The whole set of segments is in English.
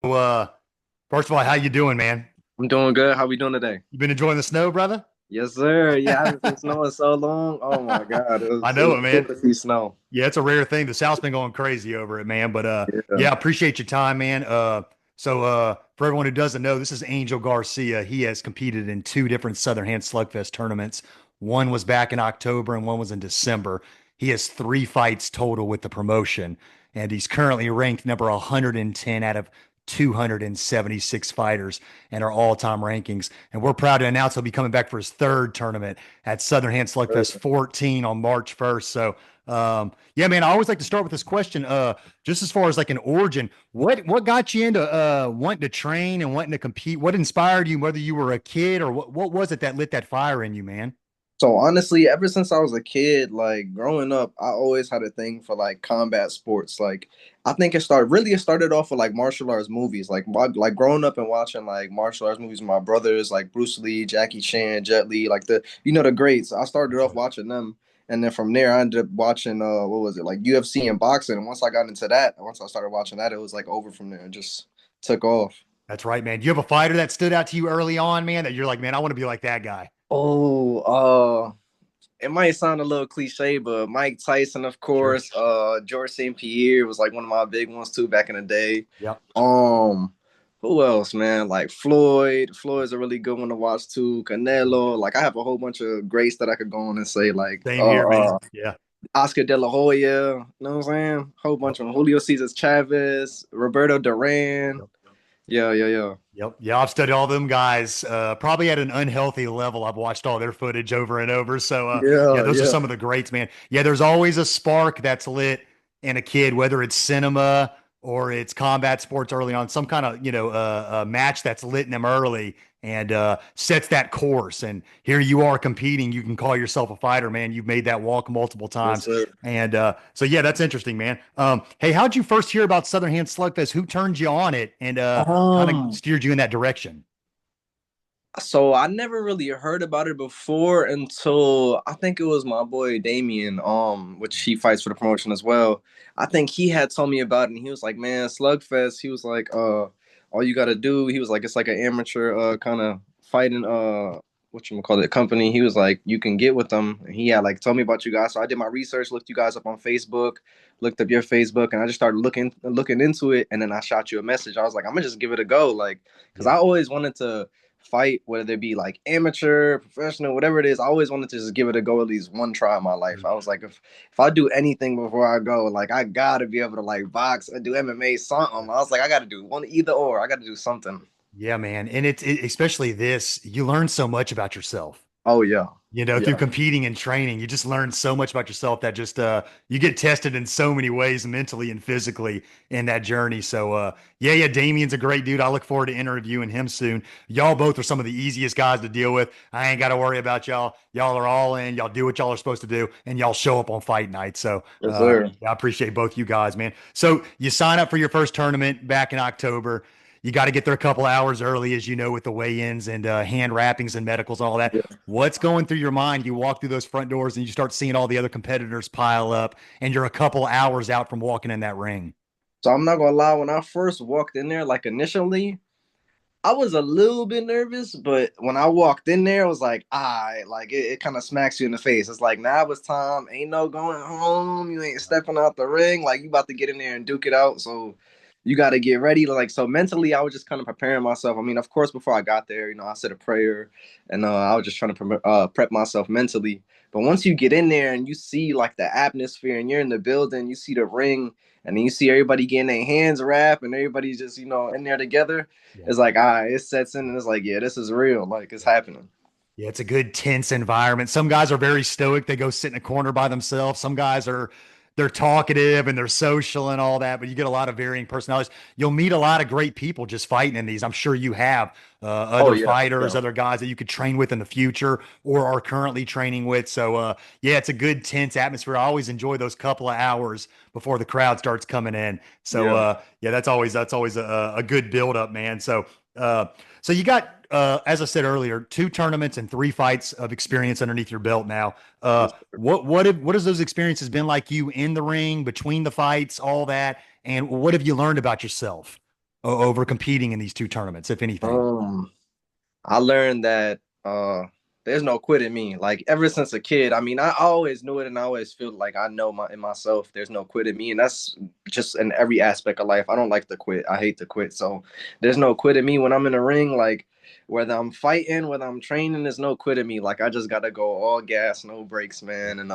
First of all, how you doing, man? I'm doing good. How we doing today? You been enjoying the snow, brother? Yes, sir. Yeah, I haven't seen snow in so long. Oh my God. It I was it know was it, cool man. to see snow. Yeah, it's a rare thing. The South's been going crazy over it, man. But Yeah. yeah, I appreciate your time, man. For everyone who doesn't know, this is Angel Garcia. He has competed in two different Southern Hand Slugfest tournaments. One was back in October and one was in December. He has three fights total with the promotion, and he's currently ranked number 110 out of 276 fighters in our all-time rankings. And we're proud to announce he'll be coming back for his third tournament at Southern Hand Slugfest 14 on March 1st. Yeah, man, I always like to start with this question. Just as far as like an origin, what got you into wanting to train and wanting to compete? What inspired you, whether you were a kid or what was it that lit that fire in you, man? So honestly, ever since I was a kid, like growing up, I always had a thing for like combat sports. Like I think it started off with like martial arts movies. Like growing up and watching like martial arts movies with my brothers, like Bruce Lee, Jackie Chan, Jet Li, like the greats. I started That's off right. watching them. And then from there I ended up watching what was it, like UFC and boxing. And once I got into that, once I started watching that, it was like over from there. It just took off. That's right, man. Do you have a fighter that stood out to you early on, man, that you're like, man, I want to be like that guy? Oh, it might sound a little cliche, but Mike Tyson, of Sure. course. George St. Pierre was like one of my big ones too back in the day. Yep. Um, who else, man? Like Floyd. Floyd's a really good one to watch too. Canelo. Like I have a whole bunch of greats that I could go on and say, like Same here, man. Yeah. Oscar De La Hoya. You know what I'm saying? Whole Yep. bunch of them. Julio Cesar Chavez, Roberto Duran. Yep. Yeah, yeah, yeah. Yep. Yeah, I've studied all them guys, probably at an unhealthy level. I've watched all their footage over and over. Yeah, Yeah, those are yeah. some of the greats, man. Yeah, there's always a spark that's lit in a kid, whether it's cinema or it's combat sports early on, some kind of, match that's lit in them early and sets that course. And here you are competing. You can call yourself a fighter, man. You've made that walk multiple Yes, times. sir. Yeah, that's interesting, man. Hey, how'd you first hear about Southern Hand Slugfest? Who turned you on it? And kind of Um, steered you in that direction? So I never really heard about it before until I think it was my boy Damien, which he fights for the promotion as well. I think he had told me about it and he was like, man, Slugfest, he was like, all you gotta do, he was like, it's like an amateur kind of fighting what you call it, company. He was like, you can get with them. And he had like told me about you guys. So I did my research, looked you guys up on Facebook, looked up your Facebook, and I just started looking into it. And then I shot you a message. I was like, I'm gonna just give it a go. Like, because Yeah. I always wanted to fight, whether it be like amateur, professional, whatever it is. I always wanted to just give it a go at least one try in my life. I was like, if I do anything before I go, like I gotta be able to like box or do MMA something. I was like, I gotta do one either or. I gotta do something. Yeah, man. And especially this, you learn so much about yourself. Oh yeah, Through yeah, competing and training, you just learn so much about yourself that just you get tested in so many ways mentally and physically in that journey. Yeah, Damien's a great dude. I look forward to interviewing him soon. Y'all both are some of the easiest guys to deal with. I ain't got to worry about y'all. Y'all are all in. Y'all do what y'all are supposed to do, and y'all show up on fight night. yes sir. Yeah, I appreciate both you guys, man. So you sign up for your first tournament back in October. You got to get there a couple hours early, as you know, with the weigh-ins and hand wrappings and medicals and all that. Yeah. What's going through your mind? You walk through those front doors and you start seeing all the other competitors pile up, and you're a couple hours out from walking in that ring. So I'm not gonna lie, when I first walked in there, like initially, I was a little bit nervous, but when I walked in there, it was like, like it kind of smacks you in the face. It's like, now it's time. Ain't no going home. You ain't stepping out the ring. Like you about to get in there and duke it out. So you got to get ready. Like so mentally, I was just kind of preparing myself. I mean, of course, before I got there, I said a prayer, and I was just trying to prep myself mentally. But once you get in there and you see like the atmosphere, and you're in the building, you see the ring, and then you see everybody getting their hands wrapped, and everybody's just in there together. Yeah. It's like, it sets in and it's like, yeah, this is real. Like it's Yeah. happening. Yeah, it's a good tense environment. Some guys are very stoic. They go sit in a corner by themselves. Some guys are they're talkative and they're social and all that, but you get a lot of varying personalities. You'll meet a lot of great people just fighting in these. I'm sure you have Oh other yeah, fighters, yeah. other guys that you could train with in the future or are currently training with. Yeah, it's a good tense atmosphere. I always enjoy those couple of hours before the crowd starts coming in. Yeah. Yeah, that's always a good build up, man. Uh, so you got, as I said earlier, two tournaments and three fights of experience underneath your belt now. Yes, sir. What has those experiences been like you in the ring, between the fights, all that, and what have you learned about yourself? over competing in these two tournaments, if anything? Um, I learned that there's no quit in me. Like ever since a kid, I mean, I always knew it, and I always feel like I know my in myself. There's no quit in me, and that's just in every aspect of life. I don't like to quit. I hate to quit. So there's no quit in me when I'm in the ring. Like whether I'm fighting, whether I'm training, there's no quit in me. Like I just gotta go all gas, no brakes, man. And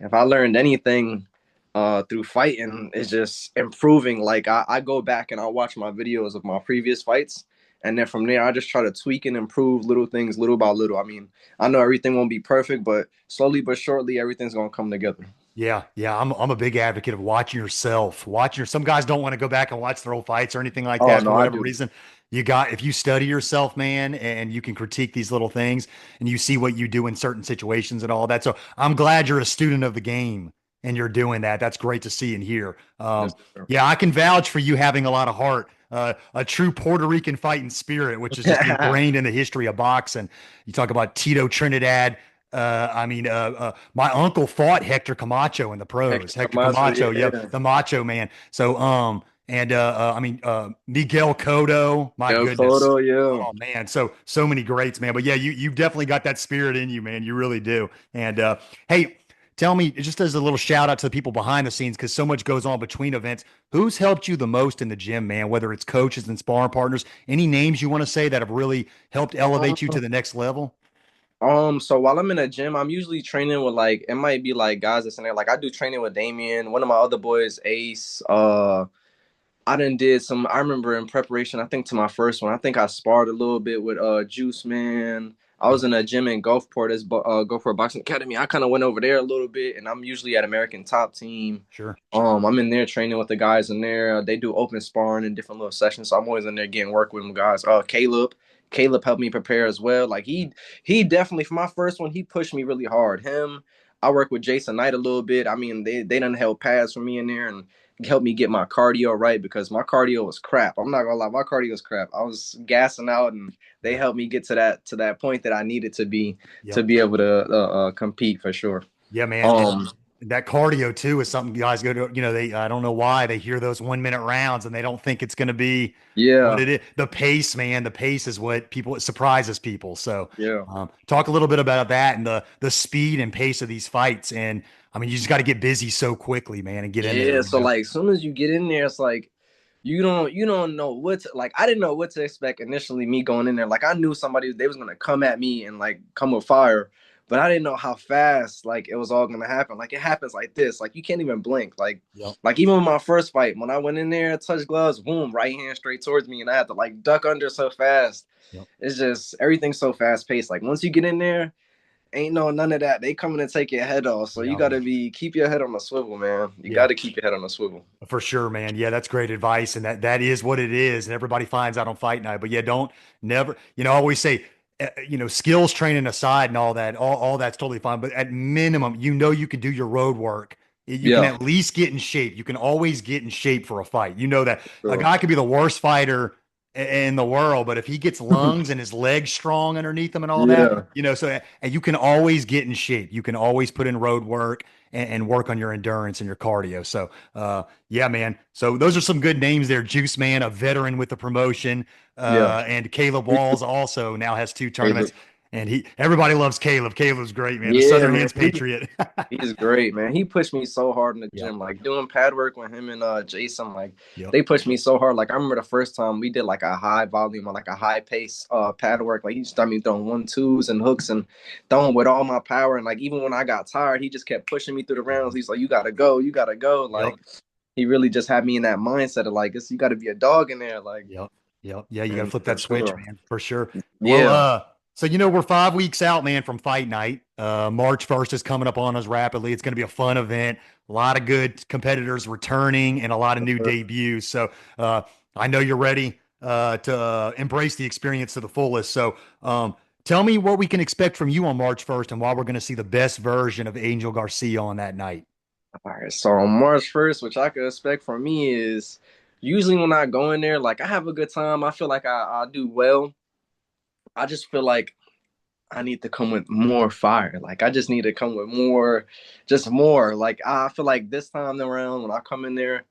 if I learned anything through fighting, it's just improving. Like I go back and I watch my videos of my previous fights, and then from there I just try to tweak and improve little things little by little. I mean, I know everything won't be perfect, but slowly but surely everything's gonna come together. Yeah, yeah, I'm a big advocate of watching yourself. Some guys don't want to go back and watch their old fights or anything like Oh that for no, I whatever do. reason. If you study yourself, man, and you can critique these little things and you see what you do in certain situations and all that. So I'm glad you're a student of the game and you're doing that. That's great to see and hear. Yes, sir. Yeah, I can vouch for you having a lot of heart, a true Puerto Rican fighting spirit, which is just ingrained in the history of boxing. You talk about Tito Trinidad. My uncle fought Hector Camacho in the Hector pros. Hector Camacho, Camacho, yeah, yeah. the Macho Man. So, Miguel Cotto. My El goodness. Cotto, yeah. Oh man, so many greats, man. But yeah, you definitely got that spirit in you, man. You really do. And hey, tell me, just as a little shout out to the people behind the scenes, because so much goes on between events. Who's helped you the most in the gym, man? Whether it's coaches and sparring partners, any names you want to say that have really helped elevate you to the next level? So while I'm in the gym, I'm usually training with like it might be like guys that's in there. Like I do training with Damien, one of my other boys, Ace. I done did some. I remember in preparation, I think to my first one, I think I sparred a little bit with Juice Man. I was Yep, in a gym in Gulfport, as Gulfport Boxing Academy. I kind of went over there a little bit, and I'm usually at American Top Team. sure. I'm in there training with the guys in there. They do open sparring in different little sessions, so I'm always in there getting work with them guys. Caleb helped me prepare as well. Like he definitely for my first one, he pushed me really hard. I work with Jason Knight a little bit. I mean, they done held pads for me in there and helped me get my cardio right because my cardio was crap. I'm not gonna lie, my cardio was crap. I was gassing out, and they Yeah. helped me get to that point that I needed to Yep. be able to compete for sure. Yeah, man. And Um, that cardio too is something guys go to, I don't know why they hear those 1 minute rounds and they don't think it's going to be what yeah, it is. The pace, man, the pace is what it surprises people. So, yeah. talk a little bit about that and the speed and pace of these fights. And I mean, you just got to get busy so quickly, man, and get in there, Yeah, so like as soon as you get in there, it's like you don't know what to, like I didn't know what to expect initially me going in there. Like I knew somebody they was gonna come at me and like come with fire, but I didn't know how fast like it was all gonna happen. Like it happens like this. Like you can't even blink. Yep. Like even with my first fight, when I went in there, touched gloves, boom, right hand straight towards me, and I had to like duck under so fast. Yep. It's just everything's so fast paced. Like once you get in there, ain't no none of that. They coming to take your head off. So you Yeah. gotta be keep your head on the swivel, man. You Yeah. gotta keep your head on the swivel. For sure, man. Yeah, that's great advice, and that is what it is, and everybody finds out on fight night. But yeah, don't never, I always say, skills training aside and all that, all that's totally fine. But at minimum, you can do your road work. You can Yeah, at least get in shape. You can always get in shape for a fight. You know that a sure. guy could be the worst fighter in the world, but if he gets lungs and his legs strong underneath him and all that, Yeah, and you can always get in shape. You can always put in road work and work on your endurance and your cardio. So, yeah, man. So those are some good names there. Juice Man, a veteran with the promotion, yeah. and Caleb Walls also now has two tournaments. Caleb. And everybody loves Caleb. Caleb's great, man. The Yeah, Southern man. Hands Patriot. He's great, man. He pushed me so hard in the Yep. gym. Like doing pad work with him and Jason, like Yep. they pushed me so hard. Like I remember the first time we did like a high volume or like a high pace pad work. Like he started me throwing 1-2s and hooks and throwing with all my power. And like even when I got tired, he just kept pushing me through the rounds. He's like, you gotta go, you gotta go. Yep. Like he really just had me in that mindset of like you gotta be a dog in there. Like Yep. Yep. Yeah, you got to and flip for that switch, sure. man, for sure. Well, Yeah. so we're 5 weeks out, man, from fight night. March 1st is coming up on us rapidly. It's going to be a fun event. A lot of good competitors returning and a lot of new debuts. So, I know you're ready to embrace the experience to the fullest. So, tell me what we can expect from you on March 1st and why we're going to see the best version of Angel Garcia on that night. All right, so on March 1st, which I could expect from me is usually when I go in there, like I have a good time. I feel like I do well. I just feel like I need to come with more fire. Like I just need to come with more, just more. Like I feel like this time around when I come in there,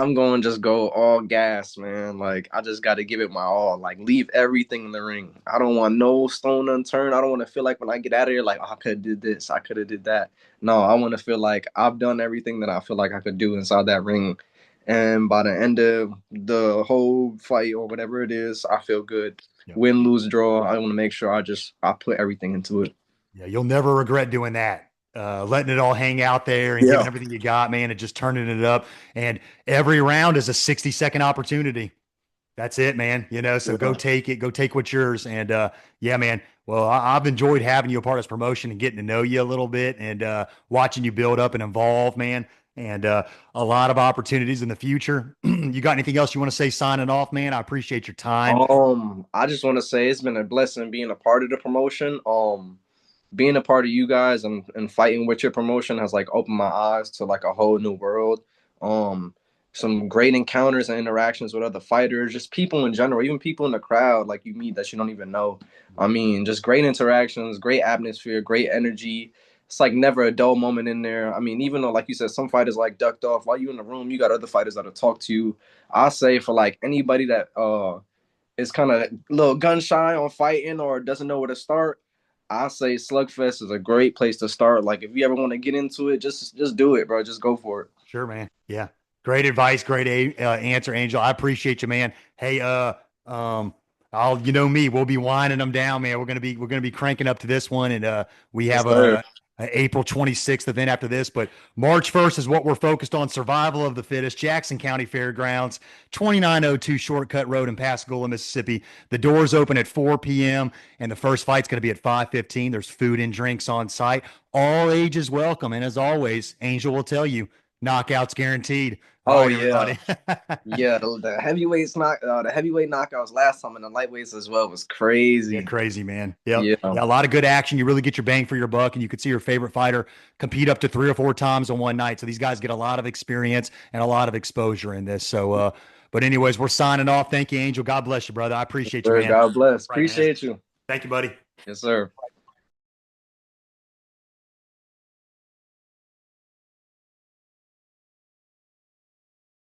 I'm going to just go all gas, man. Like I just got to give it my all. Like leave everything in the ring. I don't want no stone unturned. I don't want to feel like when I get out of here, like oh, I could have did this, I could have did that. No, I want to feel like I've done everything that I feel like I could do inside that ring. And by the end of the whole fight or whatever it is, I feel good. Yeah. Win, lose, draw. I want to make sure I put everything into it. Yeah, you'll never regret doing that. Letting it all hang out there and giving Yeah. everything you got, man, and just turning it up. And every round is a 60-second opportunity. That's it, man. So go Yeah. take it, go take what's yours. And yeah, man. Well, I've enjoyed having you a part of this promotion and getting to know you a little bit and watching you build up and evolve, man. And a lot of opportunities in the future. You got anything else you want to say signing off, man? I appreciate your time. I just want to say it's been a blessing being a part of the promotion. Being a part of you guys and fighting with your promotion has like opened my eyes to like a whole new world. Um, some great encounters and interactions with other fighters, just people in general, even people in the crowd like you meet that you don't even know. I mean, just great interactions, great atmosphere, great energy. It's like never a dull moment in there. I mean, even though, like you said, some fighters like ducked off while you in the room, you got other fighters that'll talk to you. I say for like anybody that is kind of a little gun shy on fighting or doesn't know where to start, I say Slugfest is a great place to start. Like if you ever want to get into it, just do it, bro. Just go for it. Sure, man. Yeah. Great advice. Great answer, Angel. I appreciate you, man. Hey, um, you know me, we'll be winding them down, man. We're gonna be cranking up to this one, and we Yes, have sir. a April 26th event after this, but March 1st is what we're focused on. Survival of the fittest, Jackson County Fairgrounds, 2902 Shortcut Road in Pascagoula, Mississippi. The doors open at 4 p.m. and the first fight's going to be at 5:15. There's food and drinks on site. All ages welcome, and as always, Angel will tell you. Knockouts guaranteed. All Oh right, yeah, everybody. yeah. The heavyweight knockouts last time and the lightweights as well was Yeah, crazy. crazy, man. Yep. Yeah. Yeah, a lot of good action. You really get your bang for your buck, and you could see your favorite fighter compete up to 3 or 4 times in one night. So these guys get a lot of experience and a lot of exposure in this. So, but anyways, we're signing off. Thank you, Angel. God bless you, brother. I appreciate you, Sir, man. God bless. Right, man. Appreciate you. Thank you, buddy. Yes, sir.